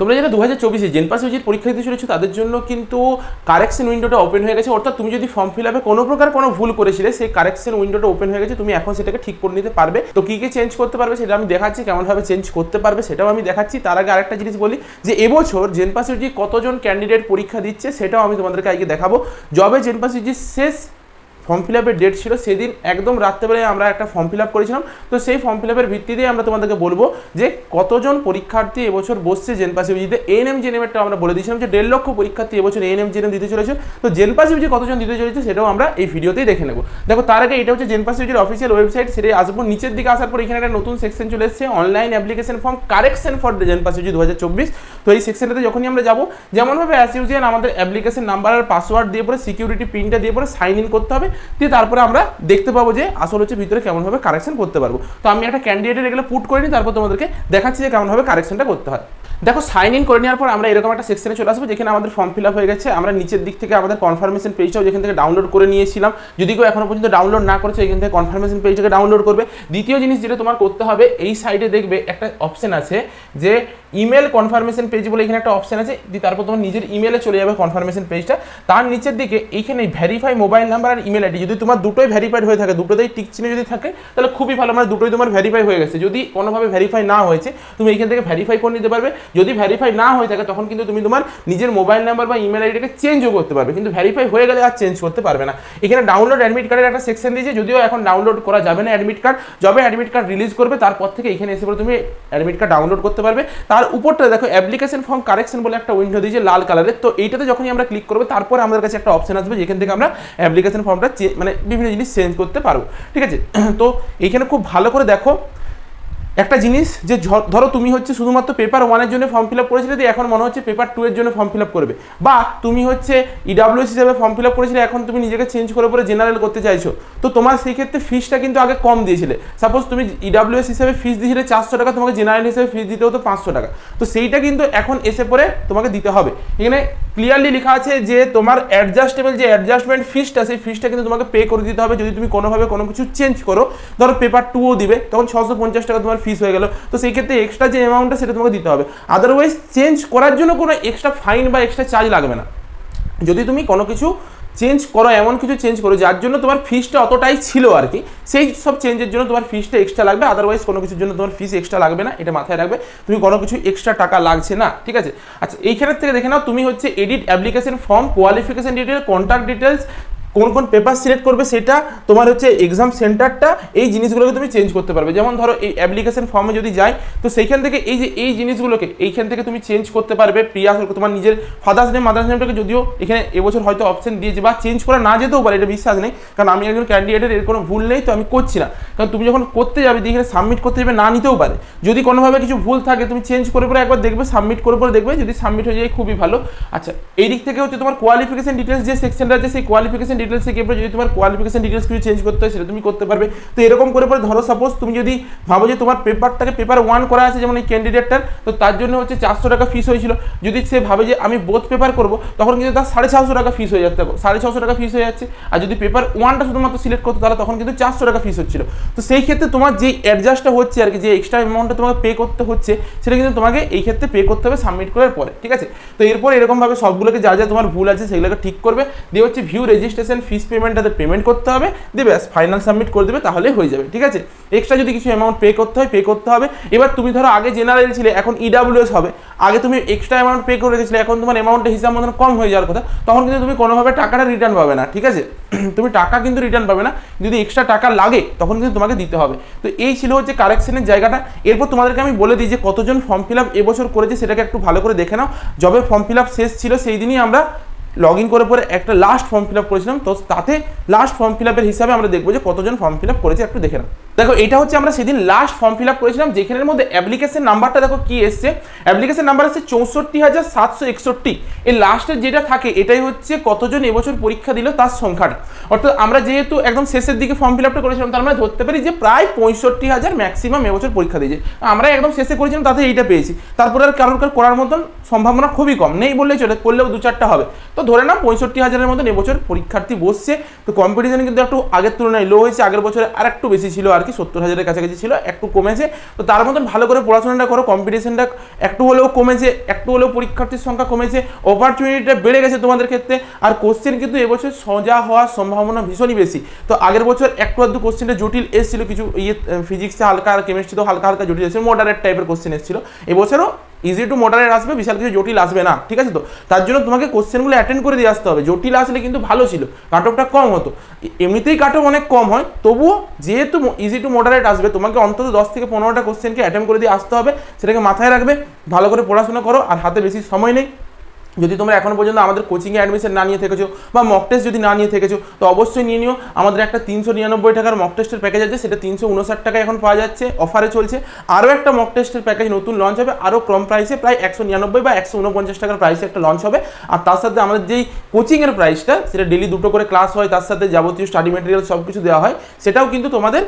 তোমরা যারা 2024 gen pass ইউজির পরীক্ষা দিতে চলেছো তাদের জন্য কিন্তু কারেকশন উইন্ডোটা ওপেন হয়ে গেছে। অর্থাৎ তুমি যদি ফর্ম ফিল আপে কোনো প্রকার কোনো ভুল করেছিলে সেই কারেকশন উইন্ডোটা ওপেন হয়ে গেছে, তুমি এখন সেটাকে ঠিক করে নিতে পারবে। তো কি কি চেঞ্জ করতে পারবে সেটা আমি দেখাচ্ছি, কেমনভাবে চেঞ্জ করতে পারবে সেটাও আমি দেখাচ্ছি। তার আগে আরেকটা জিনিস বলি যে এবছর জেন পাস ইউজি কতজন ক্যান্ডিডেট পরীক্ষা দিচ্ছে সেটাও আমি তোমাদেরকে আজকে দেখাবো। যবে জেন পাস ইউজির শেষ ফর্ম ফিল আপের ডেট ছিল সেদিন একদম রাত্রেবেলায় আমরা একটা ফর্ম ফিল আপ করেছিলাম। তো সেই ফর্ম ফিল আপের ভিত্তিতেই আমরা তোমাদেরকে বলবো যে কতজন পরীক্ষার্থী এবছর বসছে জেন পাস ইউজিতে। এএনএম জেএনএমটা আমরা বলে দিয়েছিলাম যে 1.5 লক্ষ পরীক্ষার্থী এবছর এএনএম জেএনএম দিতে চলেছে। তো জেন পাস ইউজি কতজন দিতে চলেছে সেটাও আমরা এই ভিডিওতেই দেখে নেব। দেখো তার আগে এটা হচ্ছে জেন পাস ইউজির অফিসিয়াল ওয়েবসাইট, সেটাই আসবো। নিচের দিকে আসার পর এখানে একটা নতুন সেকশন চলে এসেছে, online application form correction for জেন পাস ইউজি 2024। তো এই সেকশনটাতে যখনই আমরা যাবো, যেমনভাবে অ্যাজ ইউজুয়াল আমাদের অ্যাপ্লিকেশন নাম্বার আর পাসওয়ার্ড দিয়ে পরে সিকিউরিটি পিনটা দিয়ে পরে সাইন ইন করতে হবে। দিয়ে তারপরে আমরা দেখতে পাবো যে আসল হচ্ছে ভিতরে কেমনভাবে কারেকশন করতে পারবো। তো আমি একটা ক্যান্ডিডেটের এগুলো পুট করে নিই, তারপর তোমাদেরকে দেখাচ্ছি যে কেমনভাবে কারেকশনটা করতে হয়। দেখো সাইন ইন করে নেওয়ার পর আমরা এরকম একটা সেকশনে চলে আসবো যেখানে আমাদের ফর্ম ফিল আপ হয়ে গেছে। আমরা নিচের দিক থেকে আমাদের কনফার্মেশন পেজটাও যেখান থেকে ডাউনলোড করে নিয়েছিলাম, যদি কেউ এখনো পর্যন্ত ডাউনলোড না করেছে এখান থেকে কনফার্মেশন পেজটাকে ডাউনলোড করবে। দ্বিতীয় জিনিস যেটা তোমার করতে হবে, এই সাইডে দেখবে একটা অপশন আছে যে ইমেল কনফার্মেশন পেজ বলে, এখানে একটা অপশন আছে। তারপর তোমার নিজের ইমেলে চলে যাবে কনফার্মেশন পেজটা। তার নিচের দিকে এইখানে ভেরিফাই মোবাইল নাম্বার আর ইমেল আইডি, যদি তোমার দুটোই ভেরিফাইড হয়ে থাকে, দুটোতেই টিক চিহ্ন যদি থাকে তাহলে খুবই ভালো, মানে দুটোই তোমার ভেরিফাই হয়ে গেছে। যদি কোনোভাবে ভেরিফাই না হয়েছে তুমি এখান থেকে ভেরিফাই করে নিতে পারবে। যদি ভেরিফাই না হয়ে থাকে তখন কিন্তু তুমি তোমার নিজের মোবাইল নাম্বার বা ইমেল আইডিটাকে চেঞ্জও করতে পারবে, কিন্তু ভেরিফাই হয়ে গেলে আর চেঞ্জ করতে পারবে না। এখানে ডাউনলোড অ্যাডমিট কার্ডের একটা সেকশন দিয়েছে, যদিও এখন ডাউনলোড করা যাবে না অ্যাডমিট কার্ড। যবে অ্যাডমিট কার্ড রিলিজ করবে তারপর থেকে এখানে এসে পরে তুমি অ্যাডমিট কার্ড ডাউনলোড করতে পারবে। তার উপরটা দেখো অ্যাপ্লিকেশন ফর্ম কারেকশন বলে একটা উইন্ডো দিয়েছে লাল কালারের। তো এইটাতে যখনই আমরা ক্লিক করবো তারপর আমাদের কাছে একটা অপশন আসবে যেখান থেকে আমরা অ্যাপ্লিকেশন ফর্মটা মানে বিভিন্ন জিনিস চেঞ্জ করতে পারবো, ঠিক আছে। তো এইখানে খুব ভালো করে দেখো একটা জিনিস যে ধরো তুমি হচ্ছে শুধুমাত্র পেপার 1 এর জন্য ফর্ম ফিল আপ করেছিলে, দিয়ে এখন মনে হচ্ছে পেপার 2 এর জন্য ফর্ম ফিল আপ করবে, বা তুমি হচ্ছে ইডাব্লিউএস হিসেবে ফর্ম ফিল আপ করেছিলে এখন তুমি নিজেকে চেঞ্জ করে পরে জেনারেল করতে চাইছো। তো তোমার সেই ক্ষেত্রে ফিসটা কিন্তু আগে কম দিয়েছিলে। সাপোজ তুমি ইডাব্লিউএস হিসেবে ফিস দিয়েছিলে 400 টাকা, তোমাকে জেনারেল হিসেবে ফিস দিতে হতো 500 টাকা। তো সেইটা কিন্তু এখন এসে পরে তোমাকে দিতে হবে। এখানে ক্লিয়ারলি লেখা আছে যে তোমার অ্যাডজাস্টেবল যে অ্যাডজাস্টমেন্ট ফিসটা, সেই ফিসটা কিন্তু তোমাকে পে করে দিতে হবে যদি তুমি কোনোভাবে কোনো কিছু চেঞ্জ করো। ধরো পেপার 2ও দিবে, তখন 650 টাকা তোমার ফিস হয়ে গেল। তো সেই ক্ষেত্রে এক্সট্রা যে অ্যামাউন্টটা সেটা তোমাকে দিতে হবে। আদারওয়াইজ চেঞ্জ করার জন্য কোনো এক্সট্রা ফাইন বা এক্সট্রা চার্জ লাগবে না। যদি তুমি কোনো কিছু চেঞ্জ করো, এমন কিছু চেঞ্জ করো যার জন্য তোমার ফিসটা অতটাই ছিল আর কি, সেই সব চেঞ্জের জন্য তোমার ফিসটা এক্সট্রা লাগবে। আদারওয়াইজ কোনো কিছুর জন্য তোমার ফিস এক্সট্রা লাগবে না, এটা মাথায় রাখবে। তুমি কোনো কিছু এক্সট্রা টাকা লাগছে না, ঠিক আছে। আচ্ছা এইখানের থেকে দেখে নাও, তুমি হচ্ছে edit application form, qualification detail, contact details, কোন কোন পেপার সিলেক্ট করবে সেটা, তোমার হচ্ছে এক্সাম সেন্টারটা, এই জিনিসগুলোকে তুমি চেঞ্জ করতে পারবে। যেমন ধরো এই অ্যাপ্লিকেশন ফর্মে যদি যাই তো সেইখান থেকে এই যে এই জিনিসগুলোকে এইখান থেকে তুমি চেঞ্জ করতে পারবে। প্রিয়া তোমার নিজের ফাদার্স নেম মাদার্স নেমটাকে যদিও এখানে এবছর হয়তো অপশন দিয়েছে, বা চেঞ্জ করা না যেতেও পারে, এটা বিশ্বাস নেই, কারণ আমি একজন ক্যান্ডিডেটের এর কোনো ভুল নেই, তো আমি করছি না। কারণ তুমি যখন করতে যাবে এখানে সাবমিট করতে যাবে, না নিতেও পারে। যদি কোনোভাবে কিছু ভুল থাকে তুমি চেঞ্জ করে পরে একবার দেখবে, সাবমিট করে পরে দেখবে, যদি সাবমিট হয়ে যায় খুবই ভালো। আচ্ছা এই দিক থেকে হচ্ছে তোমার কোয়ালিফিকেশন ডিটেলস যে সেকশনটা আছে, সেই কোয়ালিফিকেশন ডিটেলস থেকে যদি তোমার কোয়ালিফিকেশন ডিটেলস কিছু চেঞ্জ করতে হয় সেটা তুমি করতে পারবে। তো এরকম করে পরে ধরো সাপোজ তুমি যদি ভাবো যে তোমার পেপারটাকে পেপার 1 করা আছে, যেমন এই ক্যান্ডিডেটটার, তো তার জন্য হচ্ছে 400 টাকা ফিস হয়েছিল। যদি সে ভাবে যে আমি বোথ পেপার করবো, তখন কিন্তু তার 650 টাকা ফিস হয়ে যাচ্ছে, 650 টাকা ফিস হয়ে যাচ্ছে। আর যদি পেপার 1টা শুধুমাত্র সিলেক্ট করতো তাহলে তখন কিন্তু 400 টাকা ফিস হচ্ছিল। তো সেই ক্ষেত্রে তোমার যে অ্যাডজাস্টটা হচ্ছে আর কি, যে এক্সট্রা অ্যামাউন্টটা তোমাকে পে করতে হচ্ছে, সেটা কিন্তু তোমাকে এই ক্ষেত্রে পে করতে হবে সাবমিট করার পরে, ঠিক আছে। তো এরপর এরকমভাবে সবগুলোকে যা যা তোমার ভুল আছে সেগুলোকে ঠিক করবে, দিয়ে হচ্ছে ভিউ রেজিস্ট্রেশন ফিস পেমেন্টটাতে পেমেন্ট করতে হবে, দিয়ে ব্যাস ফাইনাল সাবমিট করে দেবে, তাহলে হয়ে যাবে, ঠিক আছে। এক্সট্রা যদি কিছু অ্যামাউন্ট পে করতে হয় পে করতে হবে। এবার তুমি ধরো আগে জেনারেল ছিলে, এখন ইডাব্লিউএস হবে, আগে তুমি এক্সট্রা অ্যামাউন্ট পে করে রেখেছিলে, এখন তোমার অ্যামাউন্টের হিসাব মতন কম হয়ে যাওয়ার কথা, তখন কিন্তু তুমি কোনোভাবে টাকাটা রিটার্ন পাবে না, ঠিক আছে। তুমি টাকা কিন্তু রিটার্ন পাবে না, যদি এক্সট্রা টাকা লাগে তখন কিন্তু তোমাকে দিতে হবে। তো এই ছিল হচ্ছে কারেকশনের জায়গাটা। এরপর তোমাদেরকে আমি বলে দিই যে কতজন ফর্ম ফিল আপ এবছর করেছে সেটাকে একটু ভালো করে দেখে নাও। যবে ফর্ম ফিল আপ শেষ ছিল সেই দিনই আমরা লগ ইন করে পরে একটা লাস্ট ফর্ম ফিল আপ করেছিলাম। তো তাতে লাস্ট ফর্ম ফিল আপের হিসাবে আমরা দেখবো যে কতজন ফর্ম ফিল আপ করেছে, একটু দেখে নাও। দেখো এটা হচ্ছে আমরা সেদিন লাস্ট ফর্ম ফিল আপ করেছিলাম, যেখানের মধ্যে অ্যাপ্লিকেশন নাম্বারটা দেখো কি এসছে, অ্যাপ্লিকেশন নাম্বার আছে 64,761। এই লাস্টের যেটা থাকে এটাই হচ্ছে কতজন এবছর পরীক্ষা দিল তার সংখ্যাটা। অর্থাৎ আমরা যেহেতু একদম শেষের দিকে ফর্ম ফিল আপটা করেছিলাম, তার মানে ধরতে পারি যে প্রায় 65,000 ম্যাক্সিমাম এবছর পরীক্ষা দিয়েছে। আমরা একদম শেষে করেছিলাম, তাতে এইটা পেয়েছি। তারপরে আর কারোর করার মতন সম্ভাবনা খুবই কম, নেই বললেই চলে, করলেও 2-4টা হবে। তো ধরে নাও 65,000-এর মতন এবছর পরীক্ষার্থী বসছে। তো কম্পিটিশন কিন্তু একটু আগের তুলনায় লো হয়েছে, আগের বছরে আর একটু বেশি ছিল আর কি, 70,000-এর কাছাকাছি ছিল, একটু কমেছে। তো তার মতন ভালো করে পড়াশোনাটা করো, কম্পিটিশনটা একটু হলেও কমেছে, একটু হলেও পরীক্ষার্থীর সংখ্যা কমেছে, অপরচুনিটিটা বেড়ে গেছে তোমাদের ক্ষেত্রে। আর কোশ্চেন কিন্তু এবছর সোজা হওয়ার সম্ভাবনা ভীষণই বেশি। তো আগের বছর একটু আধটু কোশ্চেনটা জটিল এসেছিল, কিছু ফিজিক্সে হালকা আর কেমিস্ট্রিতেও হালকা হালকা জটিল এসেছিল, মডারেট টাইপের কোশ্চেন এসেছিল। এবছরও ইজি টু মডারেট আসবে, বিশাল কিছু জটিল আসবে না, ঠিক আছে? তো তার জন্য তোমাকে কোশ্চেনগুলো অ্যাটেন্ড করে দিয়ে আসতে হবে। জটিল আসলে কিন্তু ভালো ছিল, কাট অফটা কম হতো, এমনিতেই কাট অফ অনেক কম হয়, তবুও যেহেতু ইজি টু মডারেট আসবে তোমাকে অন্তত 10 থেকে 15টা কোশ্চেনকে অ্যাটেন্ড করে দিয়ে আসতে হবে। সেটাকে মাথায় রাখবে, ভালো করে পড়াশোনা করো, আর হাতে বেশি সময় নেই। যদি তোমরা এখনো পর্যন্ত আমাদের কোচিংয়ে অ্যাডমিশন না নিয়ে থেকেছো বা মক টেস্ট যদি না নিয়ে থেকেছো, তো অবশ্যই নিয়ে নিও। আমাদের একটা 399 টাকার মক টেস্টের প্যাকেজ আছে, সেটা 359 টাকায় এখন পাওয়া যাচ্ছে, অফারে চলছে। আরও একটা মক টেস্টের প্যাকেজ নতুন লঞ্চ হবে, আরও কম প্রাইসে, প্রায় 199 বা 149 টাকার প্রাইসে একটা লঞ্চ হবে। আর তার সাথে আমাদের যেই কোচিংয়ের প্রাইসটা, সেটা ডেলি 2টো করে ক্লাস হয়, তার সাথে যাবতীয় স্টাডি মেটেরিয়াল সব কিছু দেওয়া হয়, সেটাও কিন্তু তোমাদের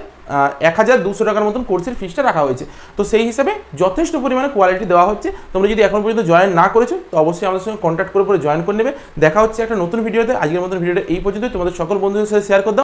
1200 টাকার মতন কোর্সের ফিসটা রাখা হয়েছে। তো সেই হিসাবে যথেষ্ট পরিমাণে কোয়ালিটি দেওয়া হচ্ছে। তোমরা যদি এখন পর্যন্ত জয়েন না করেছো, তো অবশ্যই আমাদের সঙ্গে কন্ট্যাক্ট করে জয়েন করে নেবে। দেখা হচ্ছে একটা নতুন ভিডিওতে। আজকের মতন ভিডিওটা এই পর্যন্তই। তোমাদের সকল বন্ধুদের সাথে শেয়ার করে দাও।